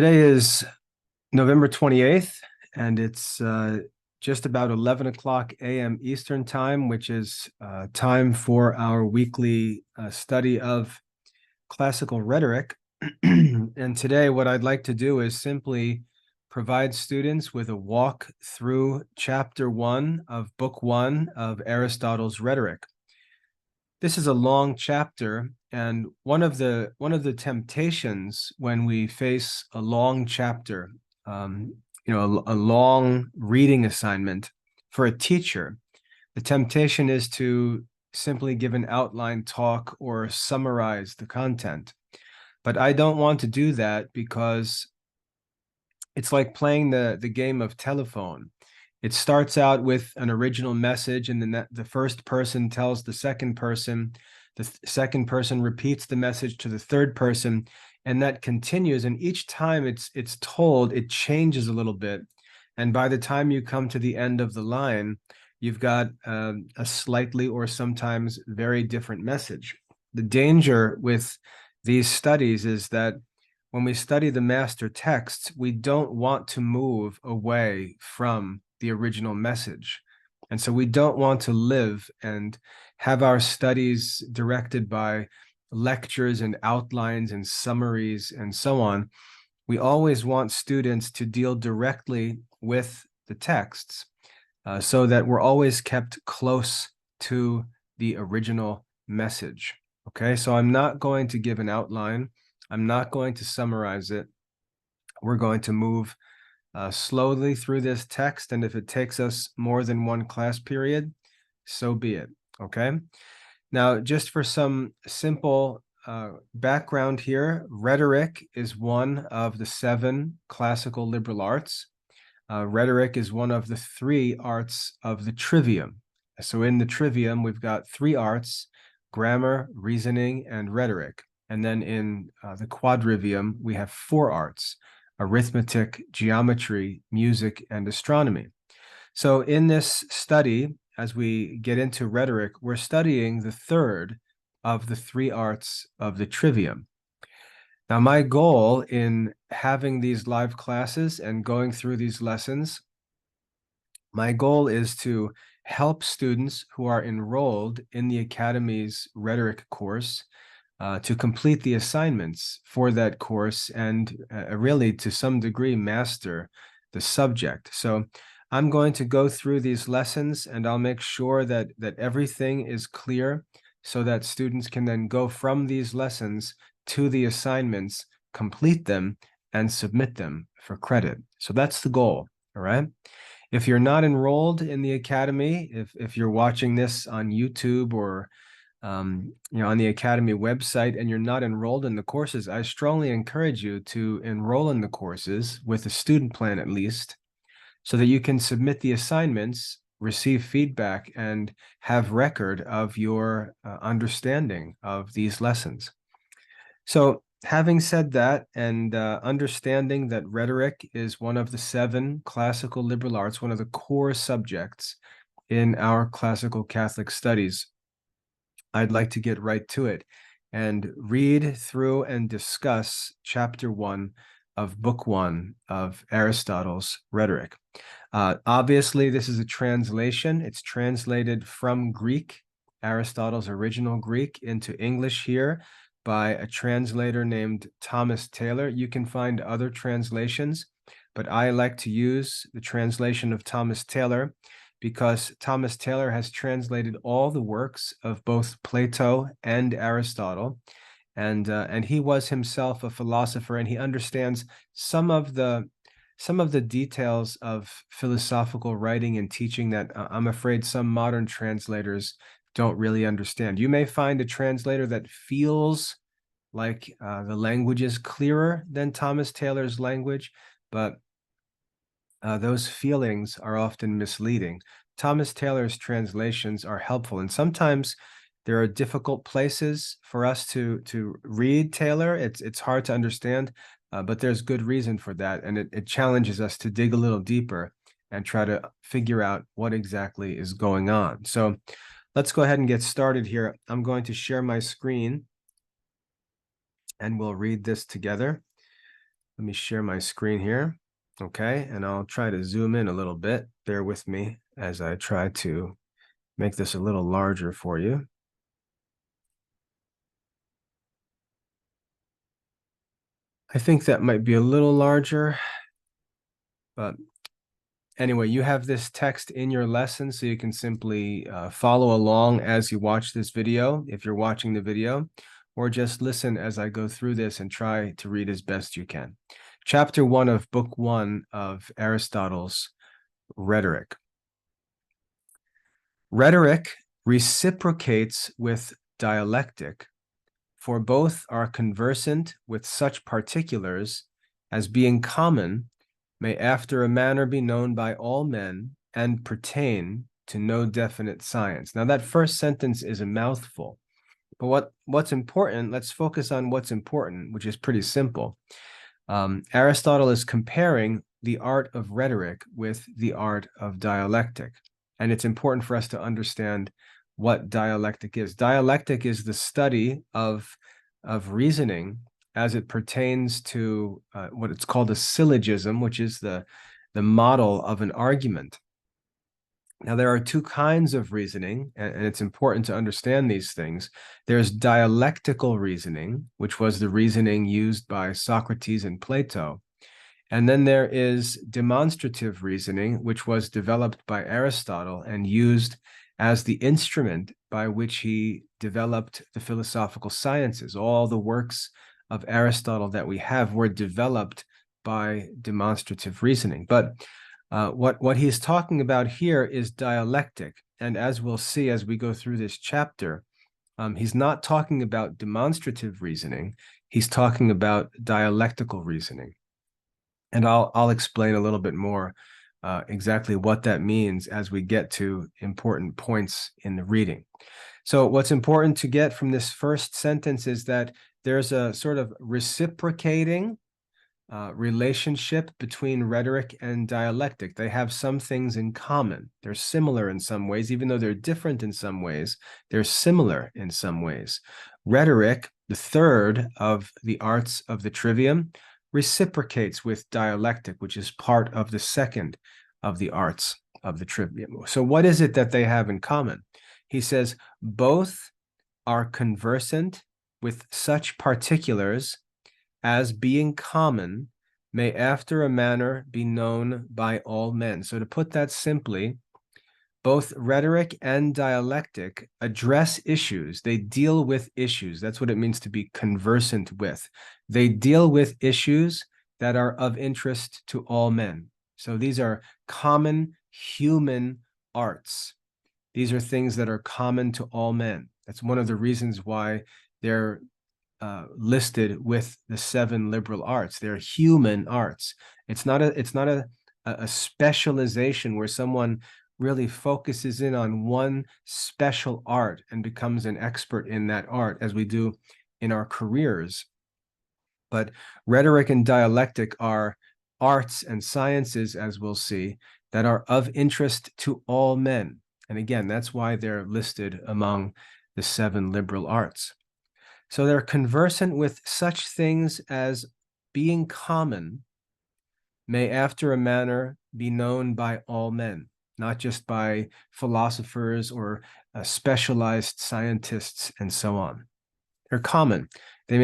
Today is November 28th, and it's just about 11 o'clock a.m. Eastern Time, which is time for our weekly study of classical rhetoric. And today, what I'd like to do is simply provide students with a walk through chapter 1 of book 1 of Aristotle's Rhetoric. This is a long chapter, and one of the temptations when we face a long chapter, a long reading assignment for a teacher, the temptation is to simply give an outline talk or summarize the content. But I don't want to do that because it's like playing the game of telephone. It starts out with an original message, and then the first person tells the second person, the second person repeats the message to the third person, and that continues. And each time it's told, it changes a little bit. And by the time you come to the end of the line, you've got a slightly or sometimes very different message. The danger with these studies is that when we study the master texts, we don't want to move away from the original message. And so we don't want to live and have our studies directed by lectures and outlines and summaries and so on. We always want students to deal directly with the texts so that we're always kept close to the original message. Okay, so I'm not going to give an outline. I'm not going to summarize it. We're going to move slowly through this text, and if it takes us more than one class period, so be it, okay? Now, just for some simple background here, rhetoric is one of the 7 classical liberal arts. Rhetoric is one of the 3 arts of the trivium. So in the trivium, we've got 3 arts: grammar, reasoning, and rhetoric. And then in the quadrivium, we have 4 arts: arithmetic, geometry, music, and astronomy. So in this study, as we get into rhetoric, we're studying the 3rd of the 3 arts of the trivium. Now, my goal in having these live classes and going through these lessons, my goal is to help students who are enrolled in the Academy's rhetoric course to complete the assignments for that course and really to some degree master the subject. So I'm going to go through these lessons, and I'll make sure that everything is clear so that students can then go from these lessons to the assignments, complete them, and submit them for credit. So that's the goal, all right? If you're not enrolled in the Academy, if you're watching this on YouTube or on the Academy website and you're not enrolled in the courses, I strongly encourage you to enroll in the courses with a student plan at least, so that you can submit the assignments, receive feedback, and have record of your understanding of these lessons. So having said that, and understanding that rhetoric is one of the 7 classical liberal arts, one of the core subjects in our classical Catholic studies, I'd like to get right to it and read through and discuss chapter 1 of book 1 of Aristotle's Rhetoric. Obviously, this is a translation. It's translated from Greek, Aristotle's original Greek, into English here by a translator named Thomas Taylor. You can find other translations, but I like to use the translation of Thomas Taylor because Thomas Taylor has translated all the works of both Plato and Aristotle, and he was himself a philosopher, and he understands some of the details of philosophical writing and teaching that I'm afraid some modern translators don't really understand. You may find a translator that feels like the language is clearer than Thomas Taylor's language, but those feelings are often misleading. Thomas Taylor's translations are helpful, and sometimes there are difficult places for us to read Taylor. It's hard to understand, but there's good reason for that, and it challenges us to dig a little deeper and try to figure out what exactly is going on. So let's go ahead and get started here. I'm going to share my screen, and we'll read this together. Let me share my screen here. Okay, and I'll try to zoom in a little bit. Bear with me as I try to make this a little larger for you. I think that might be a little larger, but anyway, you have this text in your lesson, so you can simply follow along as you watch this video, if you're watching the video, or just listen as I go through this and try to read as best you can. Chapter 1 of Book 1 of Aristotle's Rhetoric. Rhetoric reciprocates with dialectic, for both are conversant with such particulars as being common may after a manner be known by all men and pertain to no definite science. Now that first sentence is a mouthful, but what's important, let's focus on what's important, which is pretty simple. Aristotle is comparing the art of rhetoric with the art of dialectic. And it's important for us to understand what dialectic is. Dialectic is the study of reasoning as it pertains to what it's called a syllogism, which is the model of an argument. Now, there are two kinds of reasoning, and it's important to understand these things. There's dialectical reasoning, which was the reasoning used by Socrates and Plato. And then there is demonstrative reasoning, which was developed by Aristotle and used as the instrument by which he developed the philosophical sciences. All the works of Aristotle that we have were developed by demonstrative reasoning. But what he's talking about here is dialectic. And as we'll see as we go through this chapter, he's not talking about demonstrative reasoning. He's talking about dialectical reasoning. And I'll explain a little bit more exactly what that means as we get to important points in the reading. So what's important to get from this first sentence is that there's a sort of reciprocating relationship between rhetoric and dialectic. They have some things in common. They're similar in some ways, even though they're different in some ways, they're similar in some ways. Rhetoric, the third of the arts of the trivium, reciprocates with dialectic, which is part of the second of the arts of the trivium. So what is it that they have in common? He says, both are conversant with such particulars as being common may after a manner be known by all men. So to put that simply, both rhetoric and dialectic address issues. They deal with issues. That's what it means to be conversant with. They deal with issues that are of interest to all men. So these are common human arts. These are things that are common to all men. That's one of the reasons why they're listed with the 7 liberal arts. They're human arts. It's not a specialization where someone really focuses in on one special art and becomes an expert in that art, as we do in our careers. But rhetoric and dialectic are arts and sciences, as we'll see, that are of interest to all men. And again, that's why they're listed among the 7 liberal arts. So they're conversant with such things as being common may after a manner be known by all men, not just by philosophers or specialized scientists and so on. They're common. They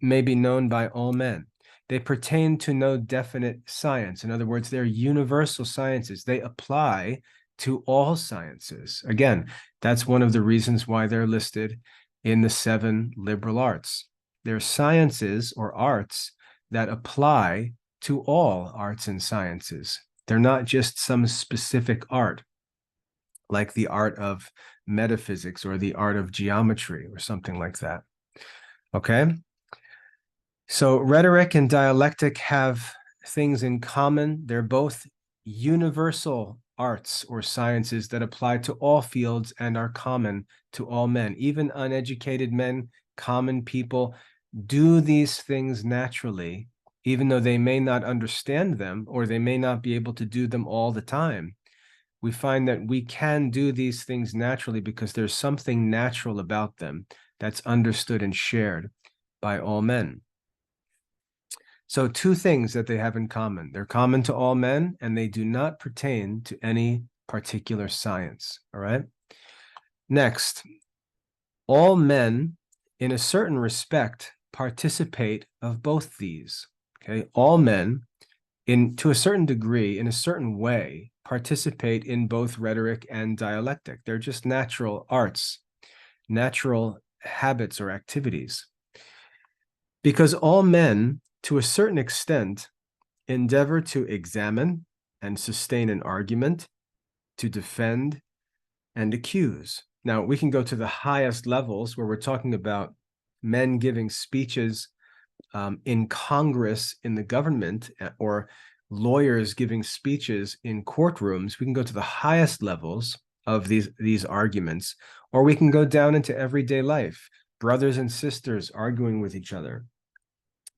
may be known by all men. They pertain to no definite science. In other words, they're universal sciences. They apply to all sciences. Again, that's one of the reasons why they're listed in the 7 liberal arts. They're sciences or arts that apply to all arts and sciences. They're not just some specific art, like the art of metaphysics or the art of geometry or something like that. Okay? So rhetoric and dialectic have things in common. They're both universal arts or sciences that apply to all fields and are common to all men. Even uneducated men, common people, do these things naturally, even though they may not understand them or they may not be able to do them all the time. We find that we can do these things naturally because there's something natural about them that's understood and shared by all men. So two things that they have in common. They're common to all men, and they do not pertain to any particular science. All right. Next, all men, in a certain respect, participate of both these. Okay. All men, to a certain degree, in a certain way, participate in both rhetoric and dialectic. They're just natural arts, natural habits or activities. Because all men, to a certain extent, endeavor to examine and sustain an argument, to defend and accuse. Now, we can go to the highest levels where we're talking about men giving speeches in Congress, in the government, or lawyers giving speeches in courtrooms. We can go to the highest levels of these arguments, or we can go down into everyday life, brothers and sisters arguing with each other,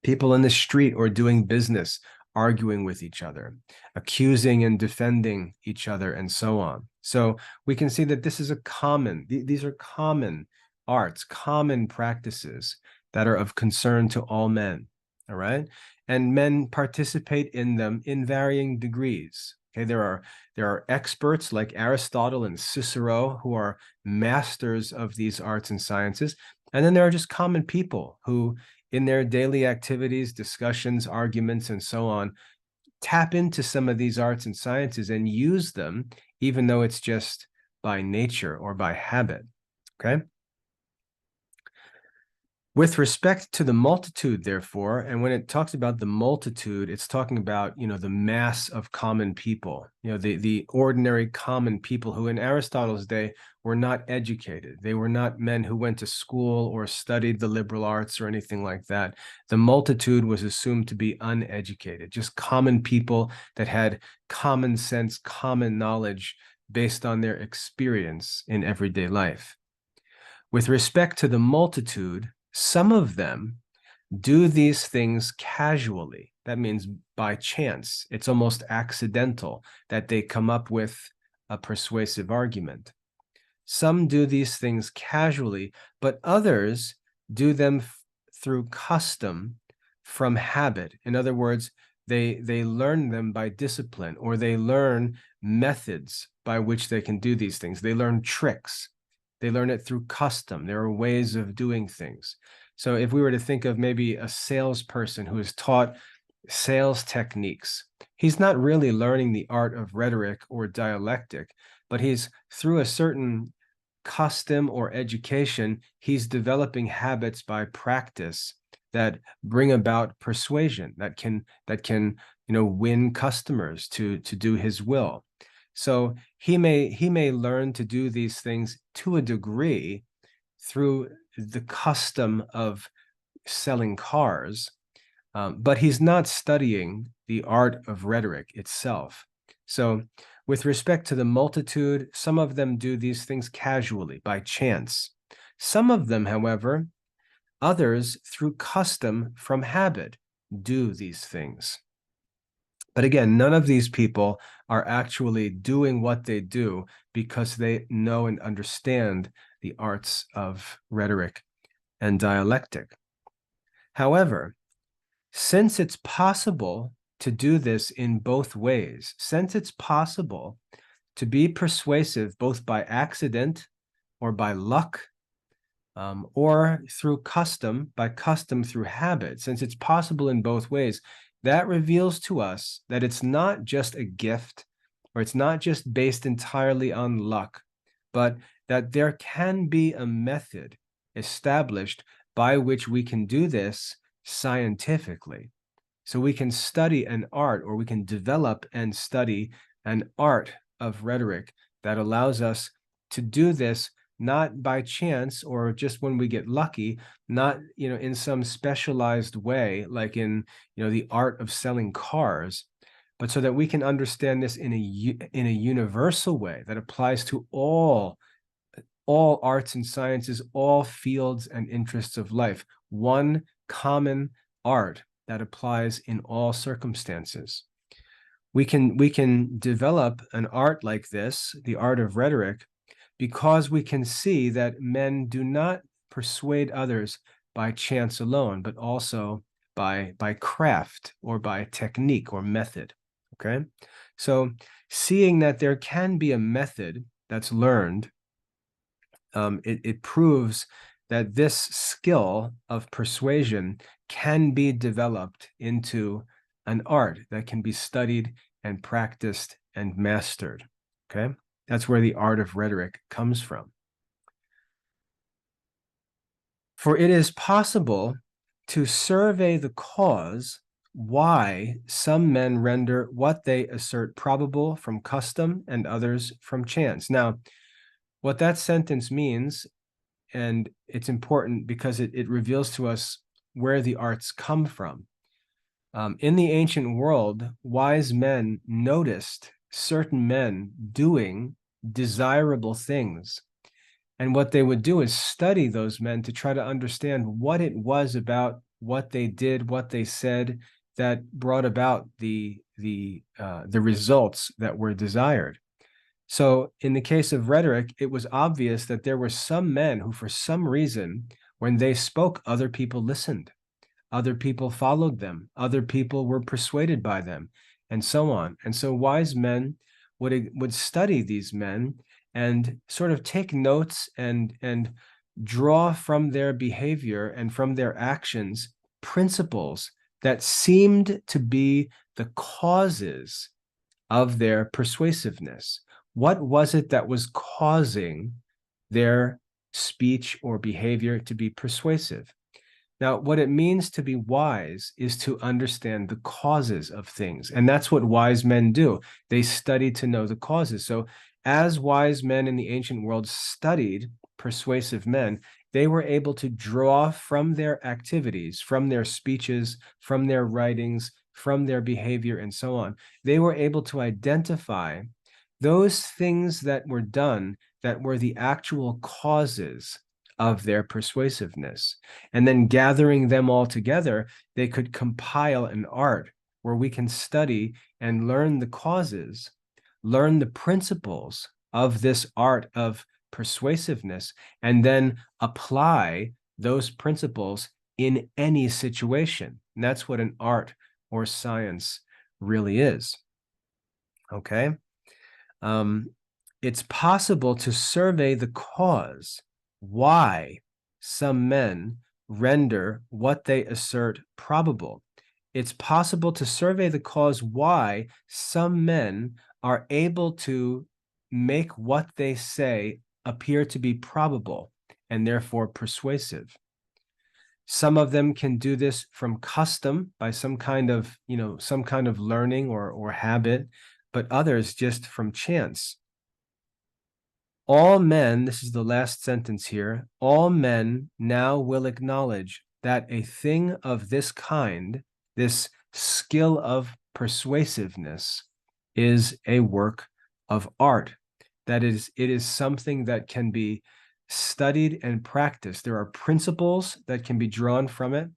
people in the street or doing business arguing with each other, accusing and defending each other, and so on. So we can see that this is these are common arts, common practices that are of concern to all men. All right. And men participate in them in varying degrees. Okay, there are experts like Aristotle and Cicero who are masters of these arts and sciences. And then there are just common people who, in their daily activities, discussions, arguments, and so on, tap into some of these arts and sciences and use them, even though it's just by nature or by habit. Okay. With respect to the multitude, therefore, and when it talks about the multitude, it's talking about, the mass of common people, the ordinary common people who in Aristotle's day were not educated. They were not men who went to school or studied the liberal arts or anything like that. The multitude was assumed to be uneducated, just common people that had common sense, common knowledge based on their experience in everyday life. With respect to the multitude, some of them do these things casually. That means by chance. It's almost accidental that they come up with a persuasive argument. Some do these things casually, but others do them through custom from habit. In other words, they learn them by discipline, or they learn methods by which they can do these things. They learn tricks. They learn it through custom. There are ways of doing things. So if we were to think of maybe a salesperson who is taught sales techniques, he's not really learning the art of rhetoric or dialectic, but he's, through a certain custom or education, he's developing habits by practice that bring about persuasion, that can win customers to do his will. So he may learn to do these things to a degree through the custom of selling cars, but he's not studying the art of rhetoric itself. So with respect to the multitude, some of them do these things casually, by chance. Some of them, however, others through custom from habit, do these things. But again, none of these people are actually doing what they do because they know and understand the arts of rhetoric and dialectic. However, since it's possible to do this in both ways, since it's possible to be persuasive both by accident or by luck, or through custom, by custom through habit, since it's possible in both ways, that reveals to us that it's not just a gift, or it's not just based entirely on luck, but that there can be a method established by which we can do this scientifically. So we can study an art, or we can develop and study an art of rhetoric that allows us to do this not by chance or just when we get lucky, not in some specialized way like in the art of selling cars, but so that we can understand this in a universal way that applies to all arts and sciences, all fields and interests of life. One common art that applies in all circumstances. We can develop an art like this, the art of rhetoric, because we can see that men do not persuade others by chance alone, but also by craft or by technique or method. Okay, so seeing that there can be a method that's learned, it proves that this skill of persuasion can be developed into an art that can be studied and practiced and mastered. Okay, that's where the art of rhetoric comes from. For it is possible to survey the cause why some men render what they assert probable from custom and others from chance. Now, what that sentence means, and it's important because it reveals to us where the arts come from. In the ancient world, wise men noticed certain men doing desirable things. And what they would do is study those men to try to understand what it was about what they did, what they said, that brought about the results that were desired. So in the case of rhetoric, it was obvious that there were some men who, for some reason, when they spoke, other people listened, other people followed them, other people were persuaded by them, and so on. And so wise men would study these men and sort of take notes and draw from their behavior and from their actions principles that seemed to be the causes of their persuasiveness. What was it that was causing their speech or behavior to be persuasive? Now, what it means to be wise is to understand the causes of things. And that's what wise men do. They study to know the causes. So as wise men in the ancient world studied persuasive men, they were able to draw from their activities, from their speeches, from their writings, from their behavior, and so on. They were able to identify those things that were done that were the actual causes of their persuasiveness. And then gathering them all together, they could compile an art where we can study and learn the causes, learn the principles of this art of persuasiveness, and then apply those principles in any situation. And that's what an art or science really is. Okay. It's possible to survey the cause why some men render what they assert probable. It's possible to survey the cause why some men are able to make what they say appear to be probable and therefore persuasive. Some of them can do this from custom by some kind of, some kind of learning or habit, but others just from chance. All men, this is the last sentence here, all men now will acknowledge that a thing of this kind, this skill of persuasiveness, is a work of art. That is, it is something that can be studied and practiced. There are principles that can be drawn from it.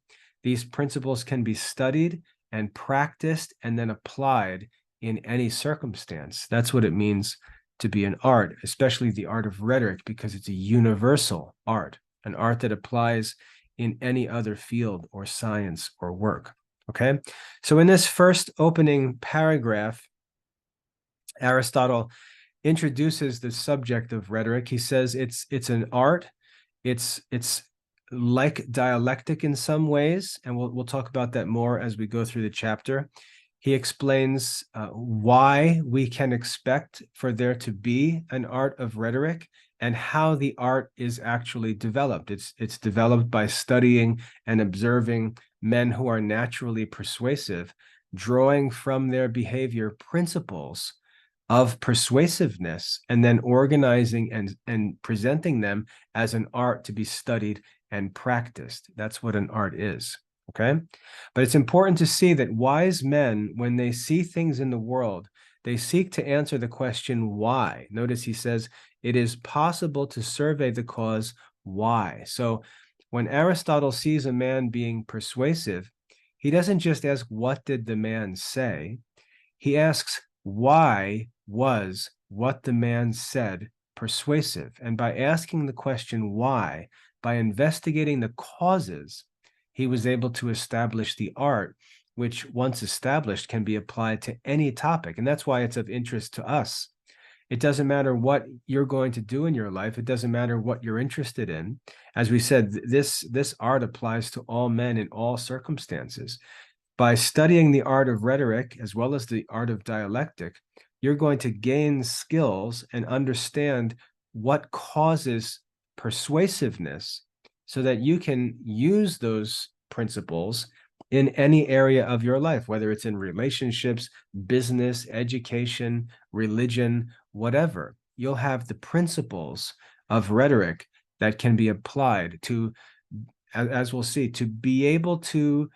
These principles can be studied and practiced and then applied in any circumstance. That's what it means to be an art, especially the art of rhetoric, because it's a universal art, an art that applies in any other field or science or work. Okay, so in this first opening paragraph, Aristotle introduces the subject of rhetoric. He says it's an art. It's like dialectic in some ways, and we'll talk about that more as we go through the chapter. He explains why we can expect for there to be an art of rhetoric and how the art is actually developed. It's developed by studying and observing men who are naturally persuasive, drawing from their behavior principles of persuasiveness, and then organizing and presenting them as an art to be studied and practiced. That's what an art is. Okay, but it's important to see that wise men, when they see things in the world, they seek to answer the question why. Notice he says it is possible to survey the cause why. So when Aristotle sees a man being persuasive, he doesn't just ask, what did the man say? He asks, why was what the man said persuasive? And by asking the question why, by investigating the causes, he was able to establish the art, which once established can be applied to any topic. And that's why it's of interest to us. It doesn't matter what you're going to do in your life. It doesn't matter what you're interested in. As we said, this art applies to all men in all circumstances. By studying the art of rhetoric as well as the art of dialectic, you're going to gain skills and understand what causes persuasiveness so that you can use those principles in any area of your life, whether it's in relationships, business, education, religion, whatever. You'll have the principles of rhetoric that can be applied to, as we'll see, to be able to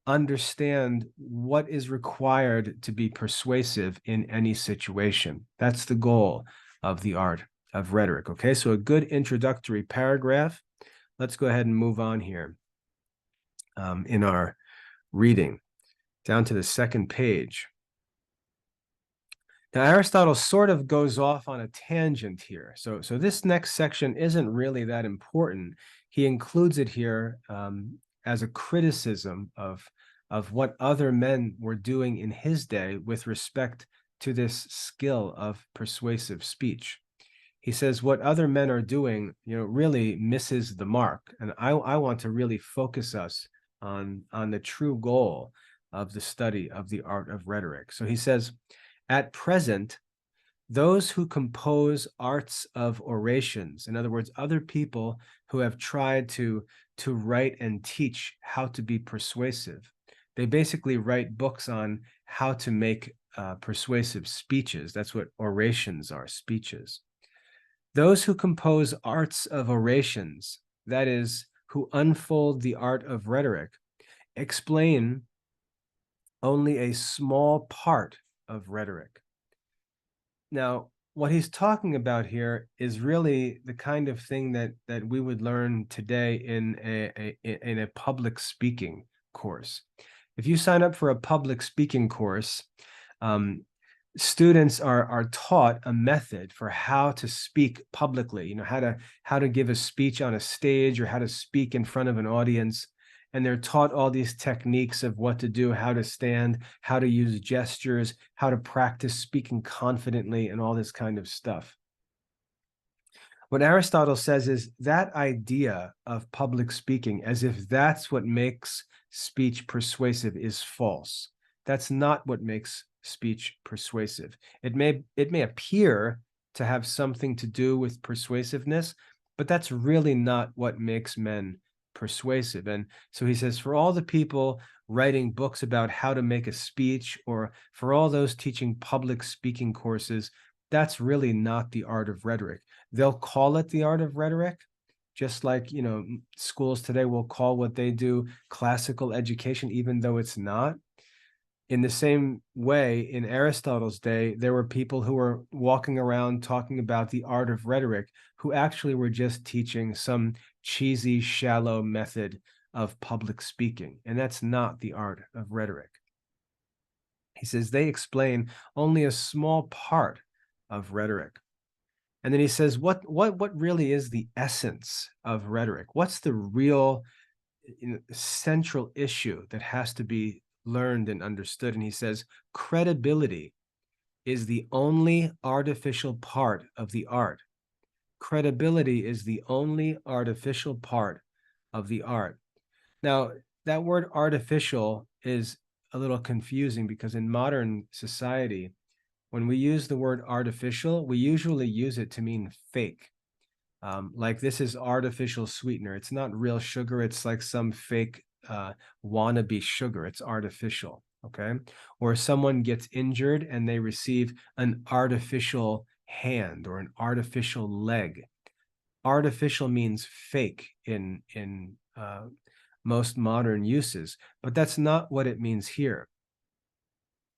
understand what is required to be persuasive in any situation. That's the goal of the art of rhetoric. Okay, so a good introductory paragraph. Let's go ahead and move on here in our reading down to the second page. Now, Aristotle sort of goes off on a tangent here. So this next section isn't really that important. He includes it here as a criticism of what other men were doing in his day with respect to this skill of persuasive speech. He says what other men are doing, really misses the mark. And I want to really focus us on the true goal of the study of the art of rhetoric. So he says, at present, those who compose arts of orations, in other words, other people who have tried to write and teach how to be persuasive, they basically write books on how to make persuasive speeches. That's what orations are, speeches. Those who compose arts of orations, that is, who unfold the art of rhetoric, explain only a small part of rhetoric. Now, what he's talking about here is really the kind of thing that we would learn today in a public speaking course. If you sign up for a public speaking course, students are taught a method for how to speak publicly, how to give a speech on a stage or how to speak in front of an audience. And they're taught all these techniques of what to do, how to stand, how to use gestures, how to practice speaking confidently, and all this kind of stuff. What Aristotle says is that idea of public speaking, as if that's what makes speech persuasive, is false. That's not what makes speech persuasive. It may appear to have something to do with persuasiveness, but that's really not what makes men persuasive. And so he says, for all the people writing books about how to make a speech, or for all those teaching public speaking courses, that's really not the art of rhetoric. They'll call it the art of rhetoric, just like, schools today will call what they do classical education, even though it's not. In the same way, in Aristotle's day, there were people who were walking around talking about the art of rhetoric who actually were just teaching some cheesy, shallow method of public speaking. And that's not the art of rhetoric. He says they explain only a small part of rhetoric. And then he says, what really is the essence of rhetoric? What's the real central issue that has to be learned and understood? And he says, credibility is the only artificial part of the art. Credibility is the only artificial part of the art. Now, that word artificial is a little confusing because in modern society, when we use the word artificial, we usually use it to mean fake. Like this is artificial sweetener. It's not real sugar. It's like some fake wannabe sugar. It's artificial, okay? Or someone gets injured and they receive an artificial hand or an artificial leg. Artificial means fake in most modern uses, but that's not what it means here.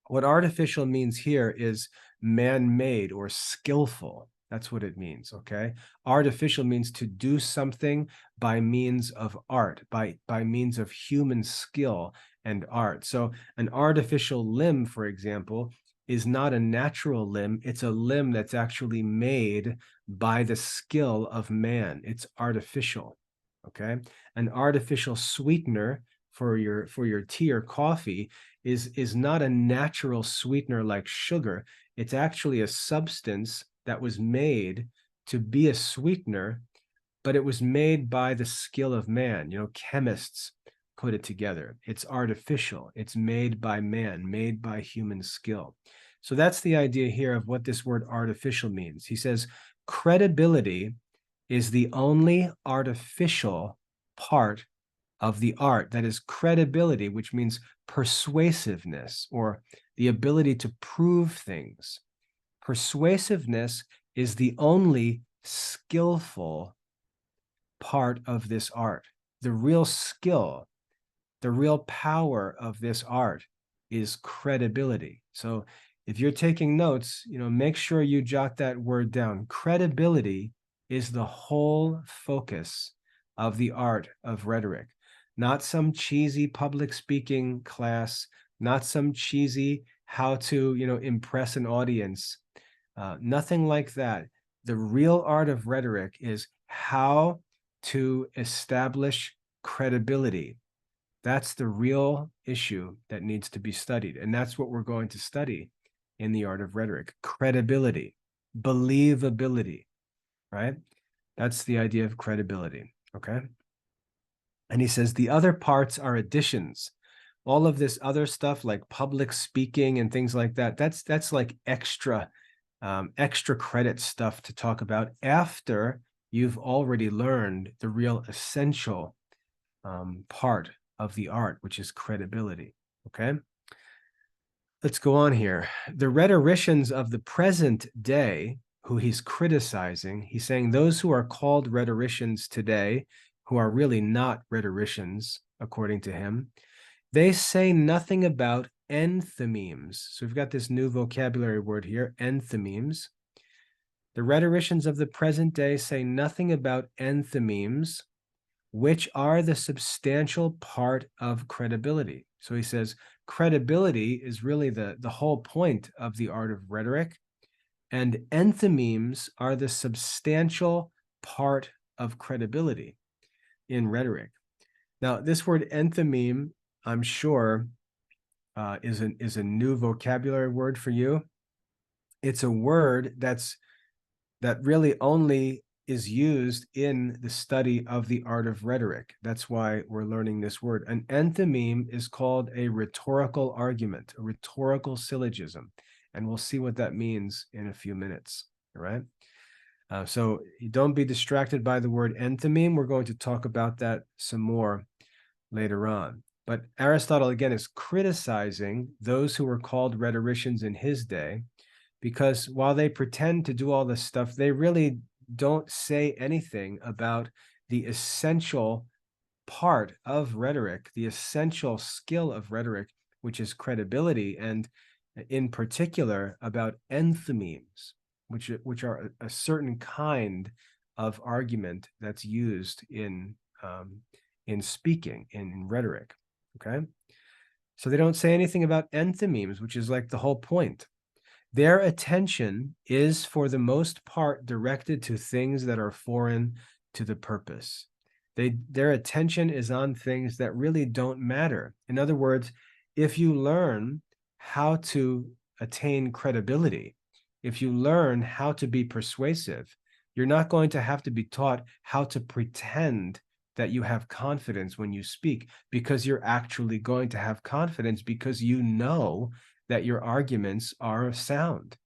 What artificial means here is man-made or skillful. That's what it means, okay? Artificial means to do something by means of art, by means of human skill and art. So an artificial limb, for example, is not a natural limb. It's a limb that's actually made by the skill of man. It's artificial. Okay. An artificial sweetener for your tea or coffee is not a natural sweetener like sugar. It's actually a substance that was made to be a sweetener, but it was made by the skill of man. Chemists put it together. It's artificial. It's made by man, made by human skill. So that's the idea here of what this word artificial means. He says credibility is the only artificial part of the art. That is credibility, which means persuasiveness or the ability to prove things. Persuasiveness is the only skillful part of this art. The real skill, the real power of this art is credibility. So if you're taking notes, make sure you jot that word down. Credibility is the whole focus of the art of rhetoric, not some cheesy public speaking class, not some cheesy how to, impress an audience. Nothing like that. The real art of rhetoric is how to establish credibility. That's the real issue that needs to be studied. And that's what we're going to study in the art of rhetoric. Credibility, believability, right? That's the idea of credibility, okay? And he says the other parts are additions. All of this other stuff like public speaking and things like that, that's like extra credit stuff to talk about after you've already learned the real essential part of the art, which is credibility. Okay. Let's go on here. The rhetoricians of the present day, who he's criticizing, he's saying those who are called rhetoricians today, who are really not rhetoricians, according to him, they say nothing about enthymemes. So we've got this new vocabulary word here, enthymemes. The rhetoricians of the present day say nothing about enthymemes, which are the substantial part of credibility. So he says credibility is really the whole point of the art of rhetoric, and enthymemes are the substantial part of credibility in rhetoric. Now, this word enthymeme, I'm sure, is a new vocabulary word for you. It's a word that really only is used in the study of the art of rhetoric. That's why we're learning this word. An enthymeme is called a rhetorical argument, a rhetorical syllogism. And we'll see what that means in a few minutes, all right? So don't be distracted by the word enthymeme. We're going to talk about that some more later on. But Aristotle, again, is criticizing those who were called rhetoricians in his day, because while they pretend to do all this stuff, they really don't say anything about the essential part of rhetoric, the essential skill of rhetoric, which is credibility, and in particular about enthymemes, which are a certain kind of argument that's used in speaking, in rhetoric. Okay, so they don't say anything about enthymemes, which is like the whole point. Their attention is, for the most part, directed to things that are foreign to the purpose. Their attention is on things that really don't matter. In other words, if you learn how to attain credibility, if you learn how to be persuasive, you're not going to have to be taught how to pretend that you have confidence when you speak, because you're actually going to have confidence because you know that your arguments are sound.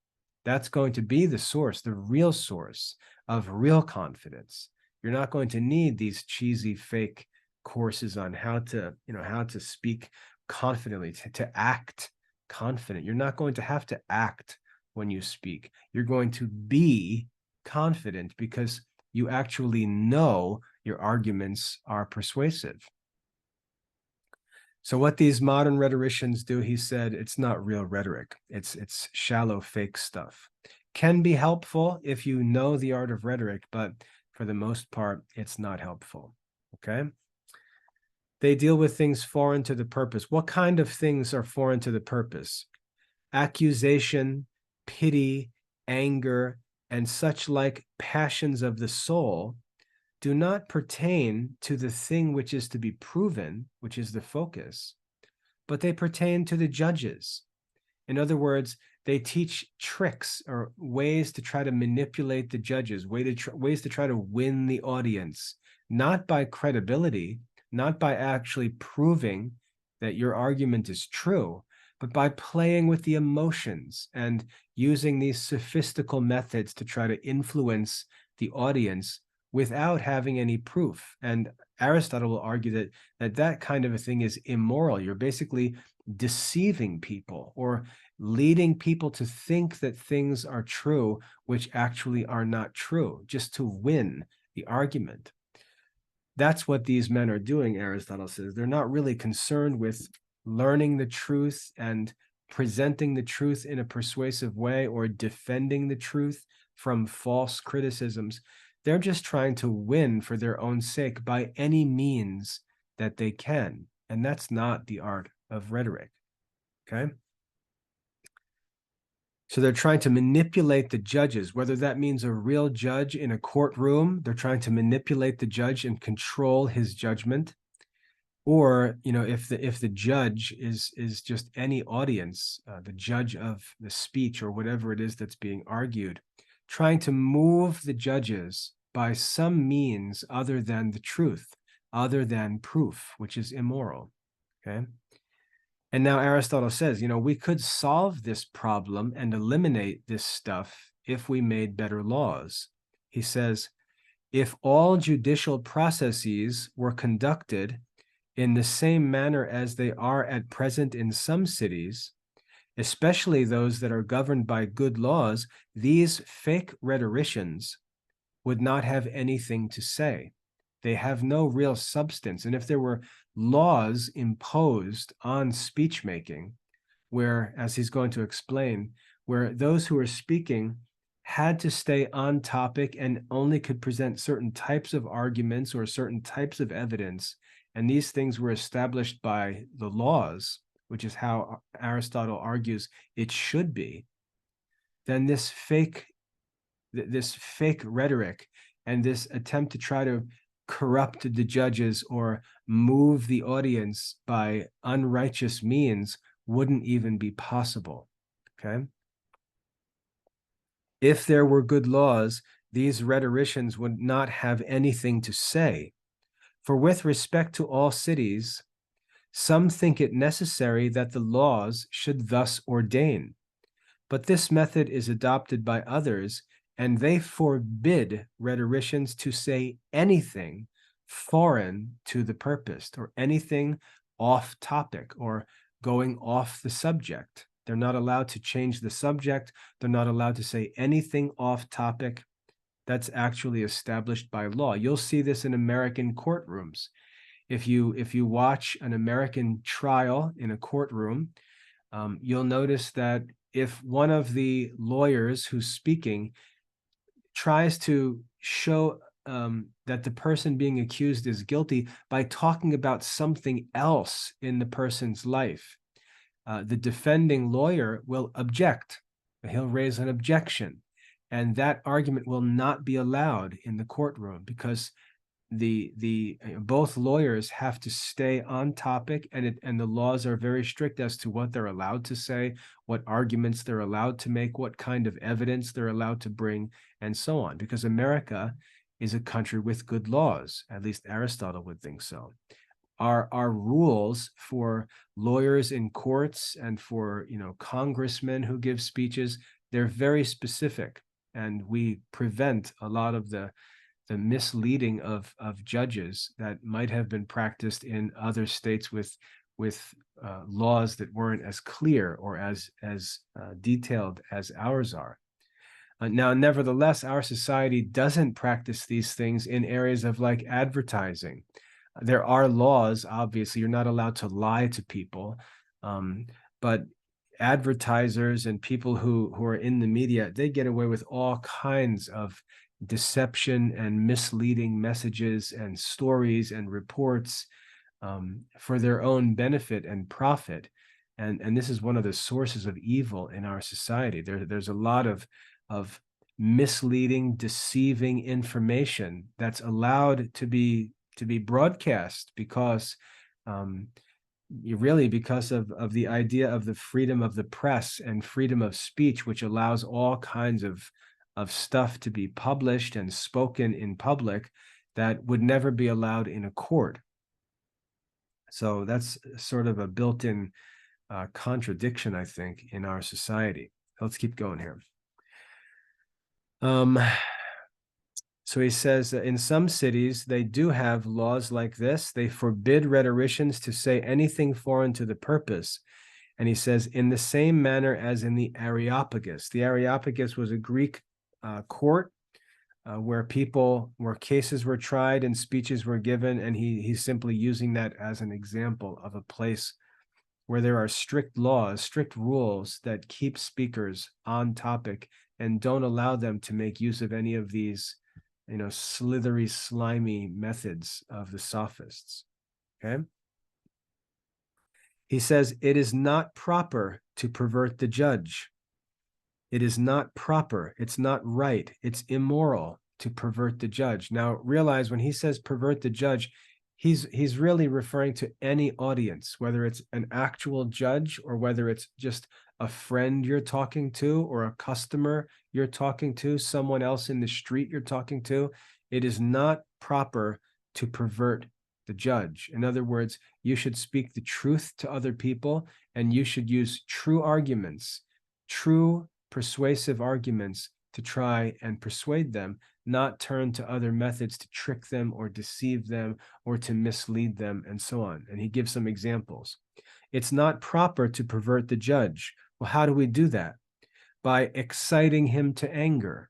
That's going to be the source, the real source of real confidence. You're not going to need these cheesy fake courses on how to speak confidently, to act confident. You're not going to have to act when you speak. You're going to be confident because you actually know your arguments are persuasive. So what these modern rhetoricians do, he said, it's not real rhetoric. It's shallow, fake stuff. Can be helpful if you know the art of rhetoric, but for the most part, it's not helpful. Okay? They deal with things foreign to the purpose. What kind of things are foreign to the purpose? Accusation, pity, anger, and such like passions of the soul do not pertain to the thing which is to be proven, which is the focus, but they pertain to the judges. In other words, they teach tricks or ways to try to manipulate the judges, ways to try to win the audience, not by credibility, not by actually proving that your argument is true, but by playing with the emotions and using these sophistical methods to try to influence the audience without having any proof. And Aristotle will argue that kind of a thing is immoral. You're basically deceiving people or leading people to think that things are true which actually are not true, just to win the argument. That's what these men are doing, Aristotle says. They're not really concerned with learning the truth and presenting the truth in a persuasive way or defending the truth from false criticisms. They're just trying to win for their own sake by any means that they can. And that's not the art of rhetoric. Okay? So they're trying to manipulate the judges, whether that means a real judge in a courtroom, they're trying to manipulate the judge and control his judgment. Or, if the judge is just any audience, the judge of the speech or whatever it is that's being argued, trying to move the judges by some means other than the truth, other than proof, which is immoral. Okay. And now Aristotle says, we could solve this problem and eliminate this stuff if we made better laws. He says, if all judicial processes were conducted in the same manner as they are at present in some cities, especially those that are governed by good laws, these fake rhetoricians would not have anything to say. They have no real substance. And if there were laws imposed on speech making, where, as he's going to explain, where those who are speaking had to stay on topic and only could present certain types of arguments or certain types of evidence, and these things were established by the laws, which is how Aristotle argues it should be, then this fake rhetoric and this attempt to try to corrupt the judges or move the audience by unrighteous means wouldn't even be possible. Okay. If there were good laws, these rhetoricians would not have anything to say. For with respect to all cities, some think it necessary that the laws should thus ordain. But this method is adopted by others, and they forbid rhetoricians to say anything foreign to the purpose or anything off topic or going off the subject. They're not allowed to change the subject. They're not allowed to say anything off topic. That's actually established by law. You'll see this in American courtrooms. If you watch an American trial in a courtroom, you'll notice that if one of the lawyers who's speaking tries to show that the person being accused is guilty by talking about something else in the person's life, the defending lawyer will object. He'll raise an objection, and that argument will not be allowed in the courtroom because both lawyers have to stay on topic, and the laws are very strict as to what they're allowed to say, what arguments they're allowed to make, what kind of evidence they're allowed to bring, and so on, because America is a country with good laws. At least Aristotle would think so. Our rules for lawyers in courts and for congressmen who give speeches, they're very specific, and we prevent a lot of the misleading of judges that might have been practiced in other states with laws that weren't as clear or as detailed as ours are. Now, nevertheless, our society doesn't practice these things in areas of like advertising. There are laws, obviously, you're not allowed to lie to people, but advertisers and people who are in the media, they get away with all kinds of deception and misleading messages and stories and reports for their own benefit and profit. And this is one of the sources of evil in our society. There's a lot of misleading, deceiving information that's allowed to be broadcast because because of the idea of the freedom of the press and freedom of speech, which allows all kinds of stuff to be published and spoken in public that would never be allowed in a court. So that's sort of a built-in contradiction, I think, in our society. Let's keep going here. So he says that in some cities, they do have laws like this. They forbid rhetoricians to say anything foreign to the purpose. And he says, in the same manner as in the Areopagus. The Areopagus was a Greek court where cases were tried and speeches were given. And he's simply using that as an example of a place where there are strict laws, strict rules that keep speakers on topic and don't allow them to make use of any of these slithery, slimy methods of the sophists. Okay. He says, it is not proper to pervert the judge. It is not proper. It's not right. It's immoral to pervert the judge. Now, realize when he says pervert the judge, he's really referring to any audience, whether it's an actual judge or whether it's just a friend you're talking to or a customer you're talking to, someone else in the street you're talking to. It is not proper to pervert the judge. In other words, you should speak the truth to other people, and you should use true arguments, true persuasive arguments to try and persuade them, not turn to other methods to trick them or deceive them or to mislead them and so on. And he gives some examples. It's not proper to pervert the judge. Well, how do we do that? By exciting him to anger,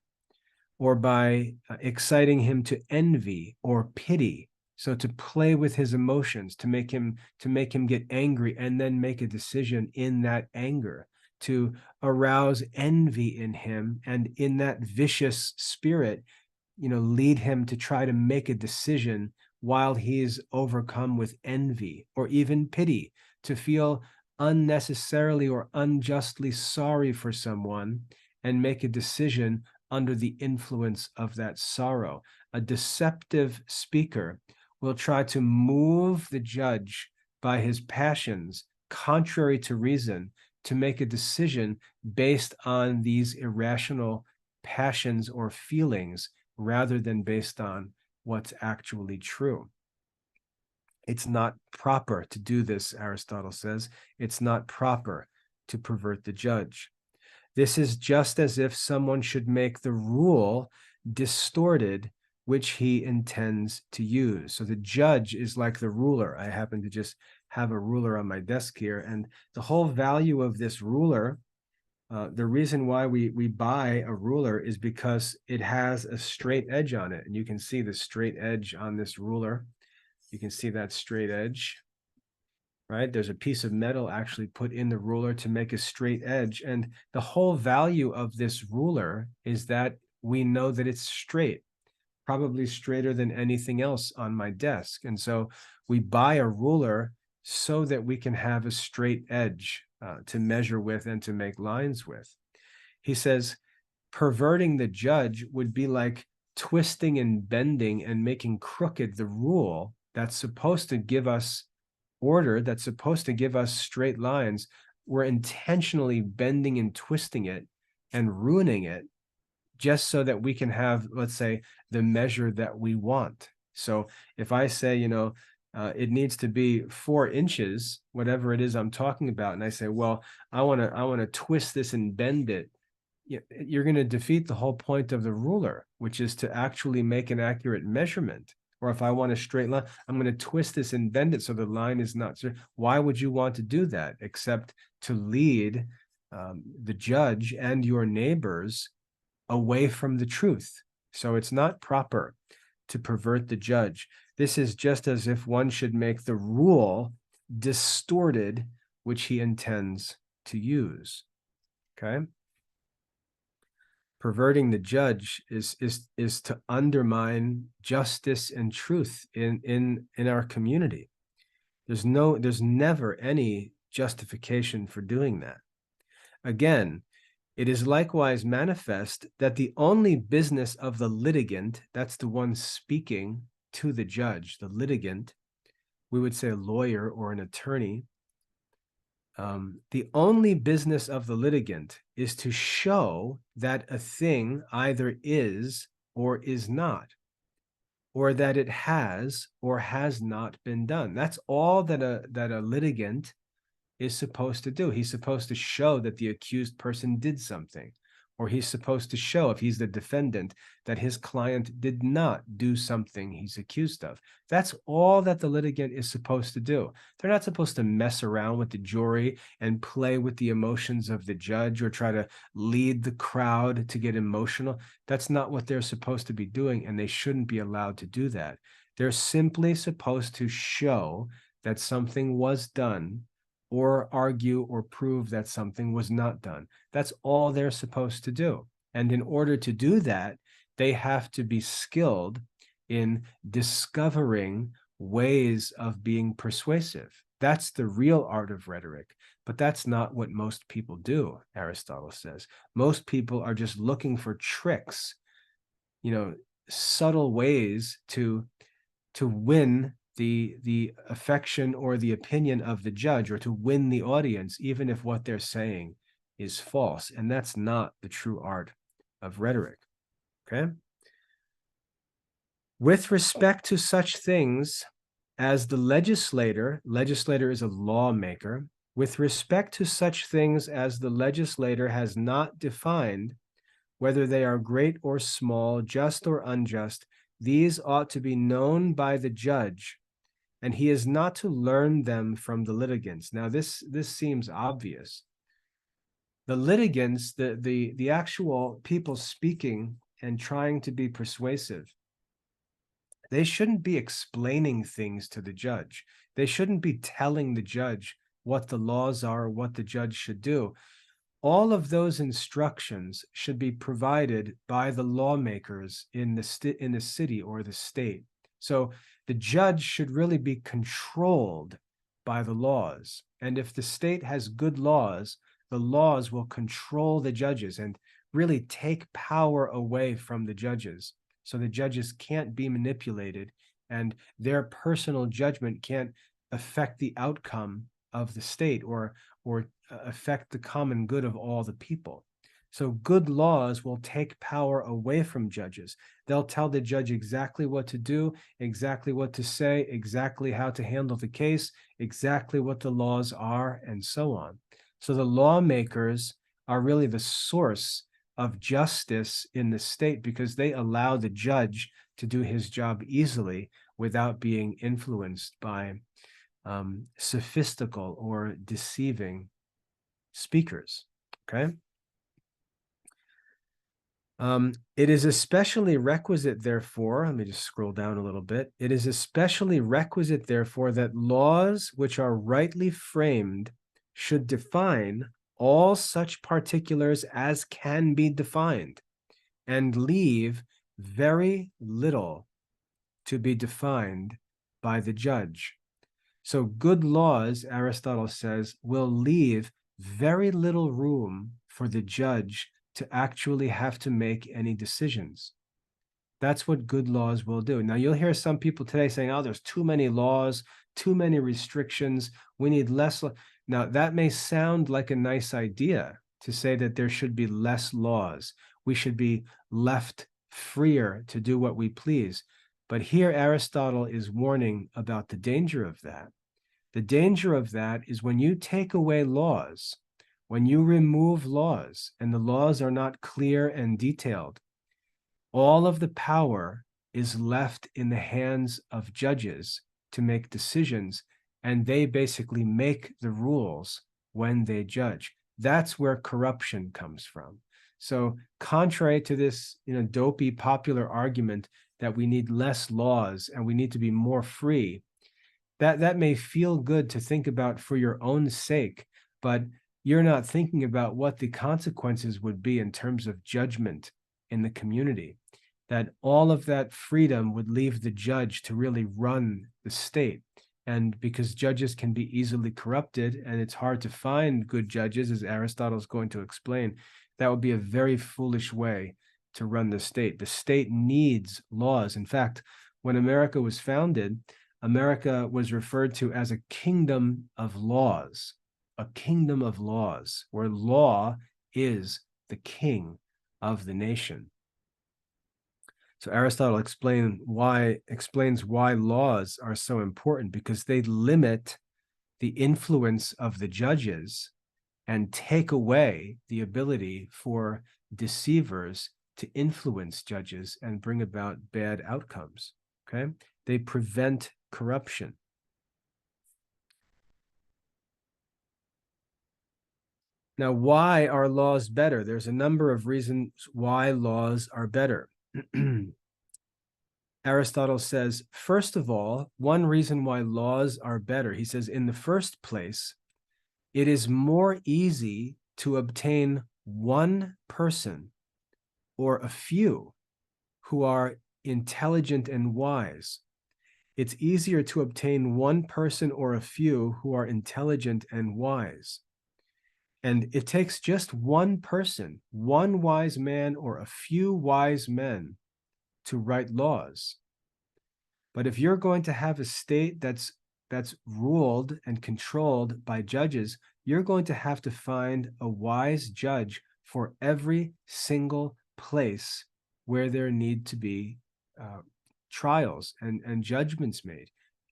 or by exciting him to envy or pity. So to play with his emotions, to make him get angry and then make a decision in that anger, to arouse envy in him, and in that vicious spirit, lead him to try to make a decision while he's overcome with envy or even pity, to feel unnecessarily or unjustly sorry for someone and make a decision under the influence of that sorrow. A deceptive speaker will try to move the judge by his passions, contrary to reason, to make a decision based on these irrational passions or feelings rather than based on what's actually true. It's not proper to do this, Aristotle says. It's not proper to pervert the judge. This is just as if someone should make the rule distorted which he intends to use. So the judge is like the ruler. I happen to just have a ruler on my desk here, and the whole value of this ruler, the reason why we buy a ruler is because it has a straight edge on it. And you can see the straight edge on this ruler. You can see that straight edge, right? There's a piece of metal actually put in the ruler to make a straight edge. And the whole value of this ruler is that we know that it's straight, probably straighter than anything else on my desk. And so we buy a ruler so that we can have a straight edge to measure with and to make lines with. He says, perverting the judge would be like twisting and bending and making crooked the rule that's supposed to give us order, that's supposed to give us straight lines. We're intentionally bending and twisting it and ruining it just so that we can have, let's say, the measure that we want. So if I say, it needs to be 4 inches, whatever it is I'm talking about, and I say, well, I want to twist this and bend it, you're going to defeat the whole point of the ruler, which is to actually make an accurate measurement. Or if I want a straight line, I'm going to twist this and bend it so the line is not. Why would you want to do that except to lead the judge and your neighbors away from the truth? So it's not proper to pervert the judge. This is just as if one should make the rule distorted which he intends to use. Okay? Perverting the judge is to undermine justice and truth in our community. There's never any justification for doing that. Again, It is likewise manifest that the only business of the litigant, that's the one speaking to the judge, the litigant, we would say a lawyer or an attorney, the only business of the litigant is to show that a thing either is or is not, or that it has or has not been done. That's all that a litigant is supposed to do. He's supposed to show that the accused person did something, or he's supposed to show, if he's the defendant, that his client did not do something he's accused of. That's all that the litigant is supposed to do. They're not supposed to mess around with the jury and play with the emotions of the judge or try to lead the crowd to get emotional. That's not what they're supposed to be doing, and they shouldn't be allowed to do that. They're simply supposed to show that something was done, or argue or prove that something was not done. That's all they're supposed to do. And in order to do that, they have to be skilled in discovering ways of being persuasive. That's the real art of rhetoric. But that's not what most people do, Aristotle says. Most people are just looking for tricks, subtle ways to win the affection or the opinion of the judge, or to win the audience, even if what they're saying is false. And that's not the true art of rhetoric. Okay. With respect to such things as the legislator is a lawmaker, with respect to such things as the legislator has not defined, whether they are great or small, just or unjust, these ought to be known by the judge, and he is not to learn them from the litigants. Now, this seems obvious. The litigants, the actual people speaking and trying to be persuasive, they shouldn't be explaining things to the judge. They shouldn't be telling the judge what the laws are or what the judge should do. All of those instructions should be provided by the lawmakers in the city or the state. So the judge should really be controlled by the laws. And if the state has good laws, the laws will control the judges and really take power away from the judges. So the judges can't be manipulated, and their personal judgment can't affect the outcome of the state or affect the common good of all the people. So good laws will take power away from judges. They'll tell the judge exactly what to do, exactly what to say, exactly how to handle the case, exactly what the laws are, and so on. So the lawmakers are really the source of justice in the state, because they allow the judge to do his job easily without being influenced by sophistical or deceiving speakers. Okay. It is especially requisite, therefore, let me just scroll down a little bit. It is especially requisite, therefore, that laws which are rightly framed should define all such particulars as can be defined, and leave very little to be defined by the judge. So good laws, Aristotle says, will leave very little room for the judge to actually have to make any decisions. That's what good laws will do. Now, you'll hear some people today saying, oh, there's too many laws, too many restrictions, we need less. Now, that may sound like a nice idea, to say that there should be less laws. We should be left freer to do what we please. But here Aristotle is warning about the danger of that. The danger of that is when you take away laws, when you remove laws, and the laws are not clear and detailed, all of the power is left in the hands of judges to make decisions, and they basically make the rules when they judge. That's where corruption comes from. So contrary to this, dopey popular argument that we need less laws and we need to be more free, that may feel good to think about for your own sake, but you're not thinking about what the consequences would be in terms of judgment in the community. That all of that freedom would leave the judge to really run the state. And because judges can be easily corrupted, and it's hard to find good judges, as Aristotle is going to explain, That would be a very foolish way to run the state. The state needs laws. In fact, when America was founded, America was referred to as a kingdom of laws, where law is the king of the nation. So Aristotle explains why laws are so important, because they limit the influence of the judges and take away the ability for deceivers to influence judges and bring about bad outcomes. Okay? They prevent corruption. Now, why are laws better? There's a number of reasons why laws are better. Aristotle says, first of all, one reason why laws are better, he says, in the first place, it is more easy to obtain one person or a few who are intelligent and wise. It's easier to obtain one person or a few who are intelligent and wise. And it takes just one person, one wise man or a few wise men to write laws. But if you're going to have a state that's ruled and controlled by judges, you're going to have to find a wise judge for every single place where there need to be trials and judgments made.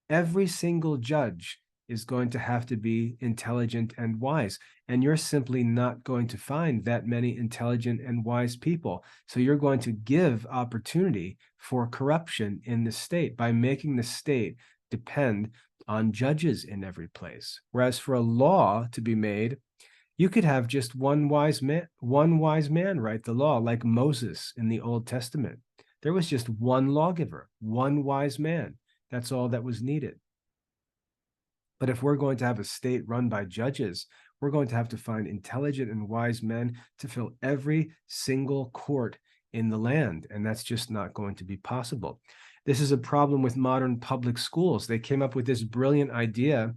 Every single judge is going to have to be intelligent and wise. And you're simply not going to find that many intelligent and wise people. So you're going to give opportunity for corruption in the state by making the state depend on judges in every place. Whereas for a law to be made, you could have just one wise man write the law, like Moses in the Old Testament. There was just one lawgiver, one wise man. That's all that was needed. But if we're going to have a state run by judges, we're going to have to find intelligent and wise men to fill every single court in the land. And that's just not going to be possible. This is a problem with modern public schools. They came up with this brilliant idea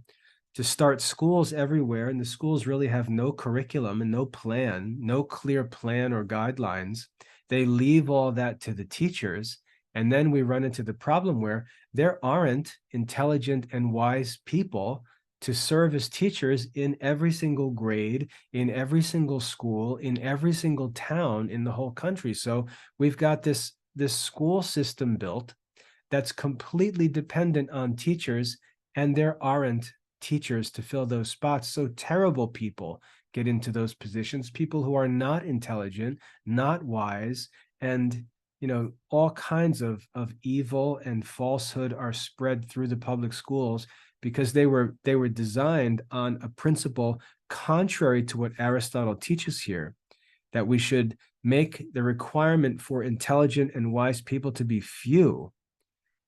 to start schools everywhere, and the schools really have no curriculum and no plan, no clear plan or guidelines. They leave all that to the teachers. And then we run into the problem where there aren't intelligent and wise people to serve as teachers in every single grade, in every single school, in every single town in the whole country. So we've got this school system built that's completely dependent on teachers, and there aren't teachers to fill those spots. So terrible people get into those positions, people who are not intelligent, not wise, and all kinds of evil and falsehood are spread through the public schools because they were designed on a principle contrary to what Aristotle teaches here, that we should make the requirement for intelligent and wise people to be few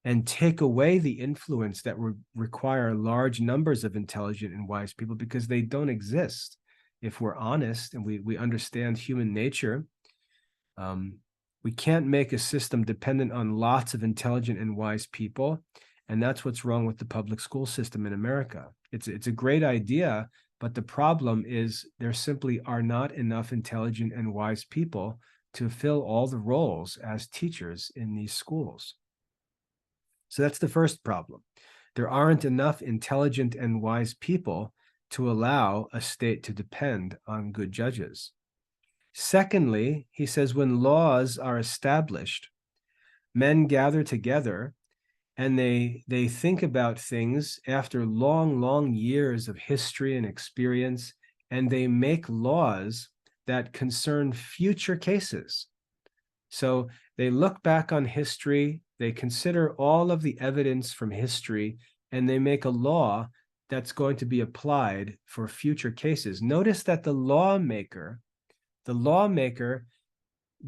and take away the influence that would require large numbers of intelligent and wise people, because they don't exist. If we're honest and we understand human nature, we can't make a system dependent on lots of intelligent and wise people. And that's what's wrong with the public school system in America. It's a great idea, but the problem is there simply are not enough intelligent and wise people to fill all the roles as teachers in these schools. So that's the first problem. There aren't enough intelligent and wise people to allow a state to depend on good judges. Secondly, he says, when laws are established, men gather together and they think about things after long years of history and experience, and they make laws that concern future cases. So they look back on history, they consider all of the evidence from history, and they make a law that's going to be applied for future cases. Notice that the lawmaker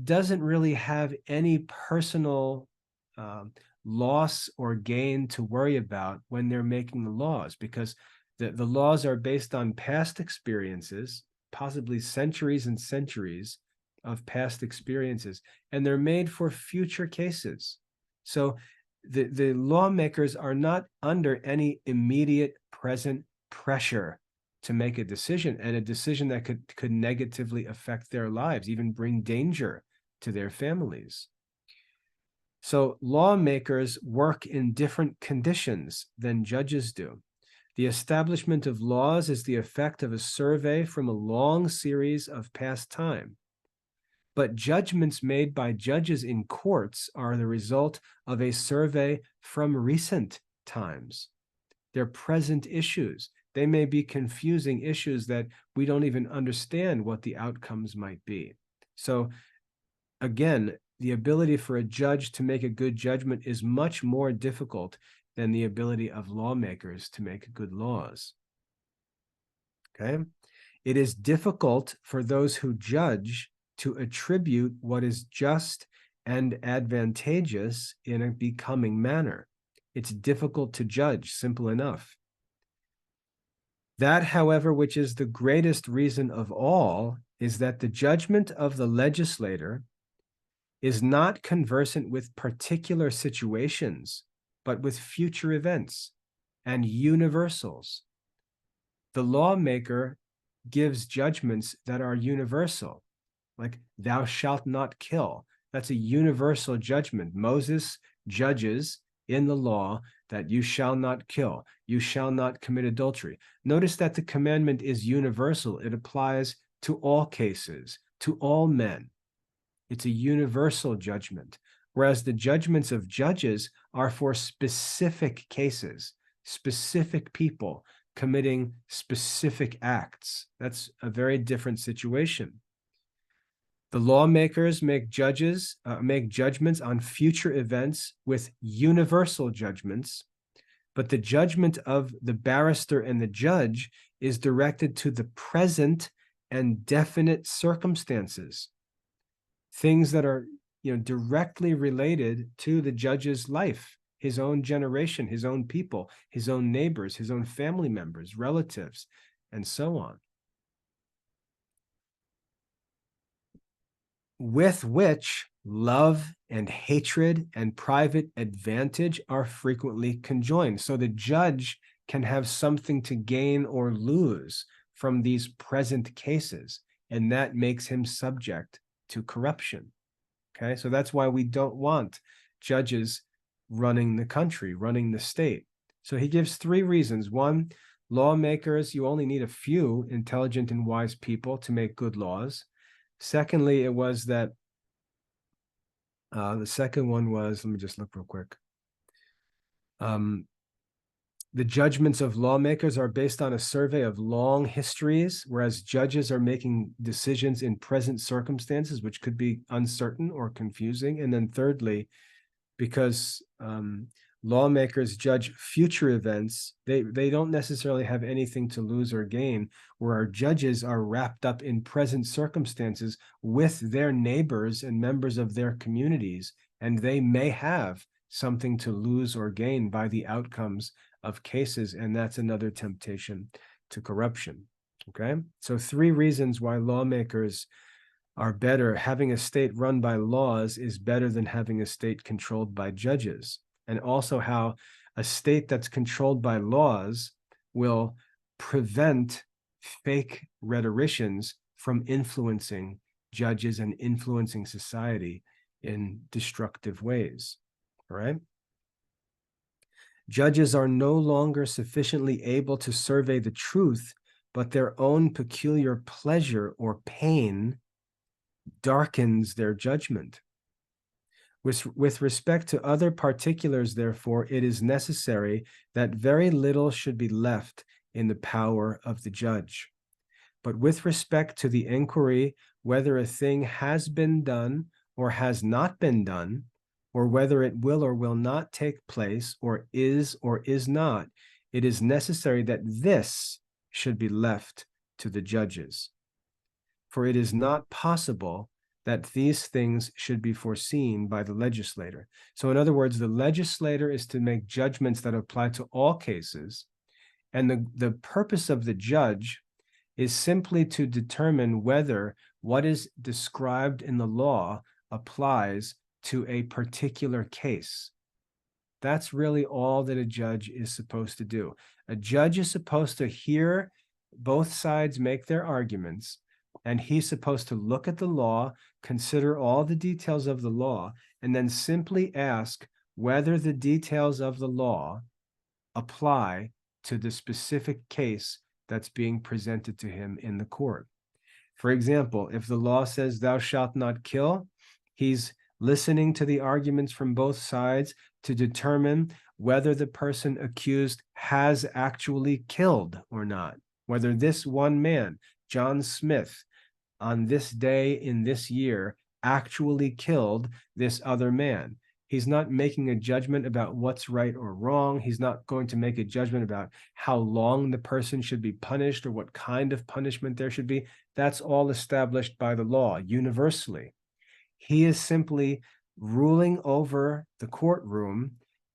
doesn't really have any personal loss or gain to worry about when they're making the laws, because the laws are based on past experiences, possibly centuries and centuries of past experiences, and they're made for future cases. So the lawmakers are not under any immediate present pressure to make a decision, and a decision that could negatively affect their lives, even bring danger to their families. So lawmakers work in different conditions than judges do. The establishment of laws is the effect of a survey from a long series of past time. But judgments made by judges in courts are the result of a survey from recent times. They're present issues. They may be confusing issues that we don't even understand what the outcomes might be. So again, the ability for a judge to make a good judgment is much more difficult than the ability of lawmakers to make good laws. Okay? It is difficult for those who judge to attribute what is just and advantageous in a becoming manner. It's difficult to judge, simple enough. That, however, which is the greatest reason of all, is that the judgment of the legislator is not conversant with particular situations, but with future events and universals. The lawmaker gives judgments that are universal, like thou shalt not kill. That's a universal judgment. Moses judges in the law that you shall not kill, you shall not commit adultery. Notice that the commandment is universal. It applies to all cases, to all men. It's a universal judgment, whereas the judgments of judges are for specific cases, specific people committing specific acts. That's a very different situation. The lawmakers make judgments on future events with universal judgments, but the judgment of the barrister and the judge is directed to the present and definite circumstances, things that are directly related to the judge's life, his own generation, his own people, his own neighbors, his own family members, relatives, and so on. With which love and hatred and private advantage are frequently conjoined. So the judge can have something to gain or lose from these present cases, and that makes him subject to corruption. Okay, so that's why we don't want judges running the country, running the state. So he gives 3 reasons. 1, lawmakers, you only need a few intelligent and wise people to make good laws. Secondly, it was that the second one was, let me just look real quick. The judgments of lawmakers are based on a survey of long histories, whereas judges are making decisions in present circumstances, which could be uncertain or confusing. And then thirdly, because lawmakers judge future events, they don't necessarily have anything to lose or gain, where our judges are wrapped up in present circumstances with their neighbors and members of their communities, and they may have something to lose or gain by the outcomes of cases, and that's another temptation to corruption. Okay, so 3 reasons why lawmakers are better. Having a state run by laws is better than having a state controlled by judges. And also how a state that's controlled by laws will prevent fake rhetoricians from influencing judges and influencing society in destructive ways. All right? Judges are no longer sufficiently able to survey the truth, but their own peculiar pleasure or pain darkens their judgment. With respect to other particulars, therefore, it is necessary that very little should be left in the power of the judge. But with respect to the inquiry whether a thing has been done or has not been done, or whether it will or will not take place, or is not, it is necessary that this should be left to the judges. For it is not possible that these things should be foreseen by the legislator. So in other words, the legislator is to make judgments that apply to all cases, and the purpose of the judge is simply to determine whether what is described in the law applies to a particular case. That's really all that a judge is supposed to do. A judge is supposed to hear both sides make their arguments, and he's supposed to look at the law, consider all the details of the law, and then simply ask whether the details of the law apply to the specific case that's being presented to him in the court. For example, if the law says thou shalt not kill, he's listening to the arguments from both sides to determine whether the person accused has actually killed or not, whether this one man, John Smith, on this day in this year, actually killed this other man. He's not making a judgment about what's right or wrong. He's not going to make a judgment about how long the person should be punished or what kind of punishment there should be. That's all established by the law universally. He is simply ruling over the courtroom,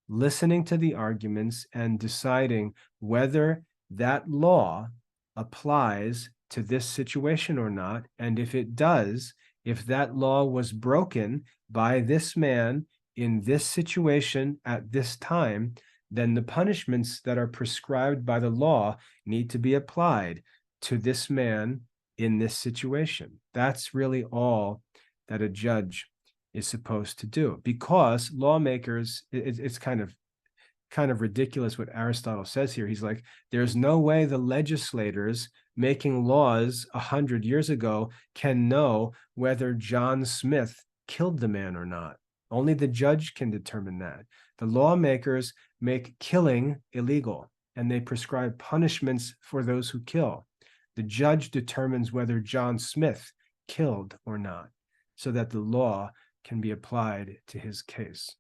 listening to the arguments, and deciding whether that law applies to this situation or not. And if it does, if that law was broken by this man in this situation at this time, then the punishments that are prescribed by the law need to be applied to this man in this situation. That's really all that a judge is supposed to do, because lawmakers, it's kind of ridiculous what Aristotle says here. He's like, there's no way the legislators making laws 100 years ago can know whether John Smith killed the man or not. Only the judge can determine that. The lawmakers make killing illegal, and they prescribe punishments for those who kill. The judge determines whether John Smith killed or not, so that the law can be applied to his case.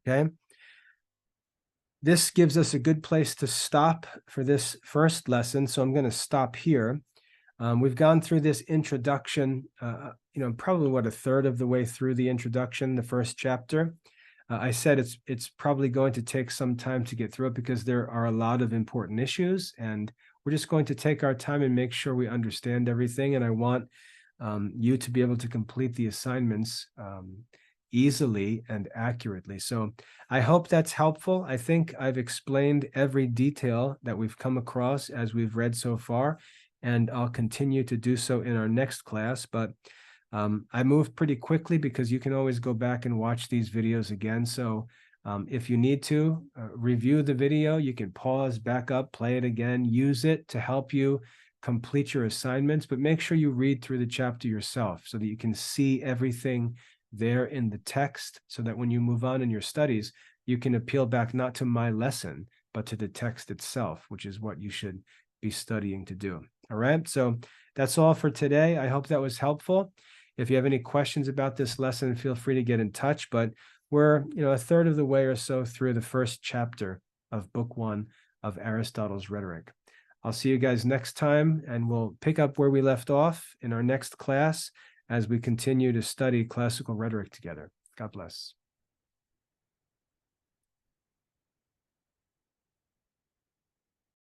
Okay? This gives us a good place to stop for this first lesson, so I'm going to stop here. We've gone through this introduction, probably a third of the way through the introduction, the first chapter. I said it's probably going to take some time to get through it because there are a lot of important issues, and we're just going to take our time and make sure we understand everything. And I want you to be able to complete the assignments easily and accurately. So I hope that's helpful. I think I've explained every detail that we've come across as we've read so far, and I'll continue to do so in our next class. But I moved pretty quickly because you can always go back and watch these videos again. So if you need to review the video, you can pause, back up, play it again, use it to help you complete your assignments, but make sure you read through the chapter yourself so that you can see everything there in the text, so that when you move on in your studies, you can appeal back not to my lesson, but to the text itself, which is what you should be studying to do. All right, so that's all for today. I hope that was helpful. If you have any questions about this lesson, feel free to get in touch, but we're a third of the way or so through the first chapter of book 1 of Aristotle's Rhetoric. I'll see you guys next time, and we'll pick up where we left off in our next class as we continue to study classical rhetoric together. God bless.